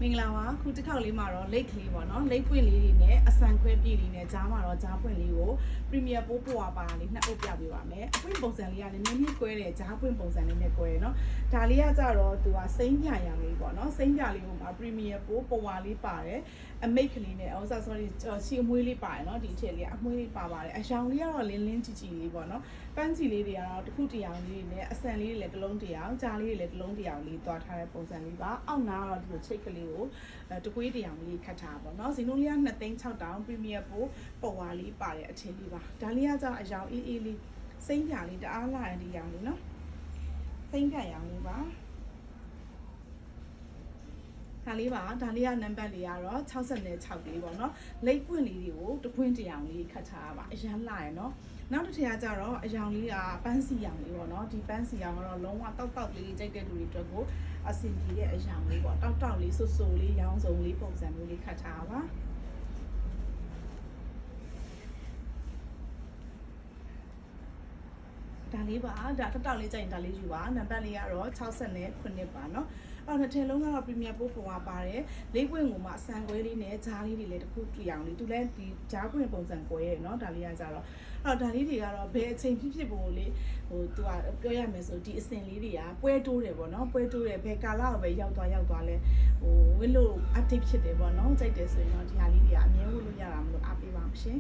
မင်္ဂလာပါခုတစ်ခေါက်လေးမှာတော့လိတ်ကလေးပေါ့နော်လိတ်ပွင့်လေးတွေနဲ့အဆန်ခွဲပြည့်လေးနဲ့ဂျားမှာတော့ဂျားပွင့်လေးကို Premier ပိုးပွားပါလေးနှစ်အုပ်ပြပေးပါမယ်အပွင့်ပုံစံလေးကလည်းနည်းနည်းကွဲတယ်ဂျားပွင့်ပုံစံလေးနဲ့ကွဲတယ်နော်ဒါလေးကကြတော့သူကစိမ့်ပြရောင်လေးပေါ့နော်စိမ့်ပြလေးကိုမှာ Premier ပိုးပွားလေးပါတယ်အမိတ်ကလေးနဲ့sorry စီအမွေးလေးပါတယ်နော်ဒီအထက်လေးကအမွေးလေးပါပါတယ်အရောင်လေးကတော့လင်းလင်းကြည်ကြည်လေးပေါ့နော်ပန်းချီလေးတွေကတော့တစ်ခုတစ်ရောင်လေးနဲ့အဆန်လေးတွေလည်းတစ်လုံးတစ်ရောင်ဂျားလေးတွေလည်းတစ်လုံးတစ်ရောင်လေးတွားထားတဲ့ပုံစံလေးပါအောက်နားကတော့ဒီလိုချိတ်ကလေးကိုတကွေးတရားလေးခတ်ထားပါတော့ဈေးနှုန်းလေးက2,600 Premier ပို့ပေါ်ဝါလေးပါတဲ့အထည်လေးပါဒါလေးကကြောင့်အရောင်အေးအေးလေးစိမ့်ပြလေးတအားလာတဲ့ဒီရောင်လေးနော်စိမ့်ပြရောင်လေးပါဒါလေးပါဒါလေးကနံပါတ်လေးကတော့66လေးပေါ့နော်လိပ်ပွင့်လေးတွေကိုတပွင့်တရောင်လေးခတ်ထားပါအရန်လာရယ်နော်နောက်တစ်ထည်ကကြတော့အရောင်လေးကပန်းစီရောင်လေးပေါ့နော်ဒီပန်းစီရောင်ကတော့လုံးဝတောက်တောက်လေးကြိုက်တဲ့လူတွေအတွက်ကိုအဆင်ပြေတဲ့အရောင်လေးပေါ့တောက်တောက်လေးဆူဆူလေးရောင်စုံလေးပုံစံမျိုးလေးခတ်ထားပါဒါလေးပါဒါတောက်တောက်လေးကြိုက်ရင်ဒါလေးယူပါနံပါတ်လေးကတော့69ပါနော်အော်တစ်ထည်လုံးကတော့ Premier ပို့ပေါ်ပါတယ်လေးပွင့်ကိုမှအဆန်ခွဲလေးနဲ့ဂျားလေးတွေလည်းတစ်ခုတူအောင်လေးသူလည်းဒီဂျားပွင့်ပုံစံကွဲရဲ့เนาะဒါလေးကကြတော့အော်ဒါလေးတွေကတော့ဘယ်အချိန်ဖြစ်ဖို့လေဟိုသူကပြောရမယ်ဆိုဒီအစင်လေးတွေကပွဲတိုးတယ်ပေါ့เนาะပွဲတိုးတယ်ဘယ်ကာလကိုပဲရောက်သွားလဲဟိုဝင်းလို့ update ဖြစ်တယ်ပေါ့เนาะကြိုက်တယ်ဆိုရင်တော့ဒီဟာလေးတွေကအမြဲဝတ်လို့ရတာမလို့အားပေးပါအောင်ရှင်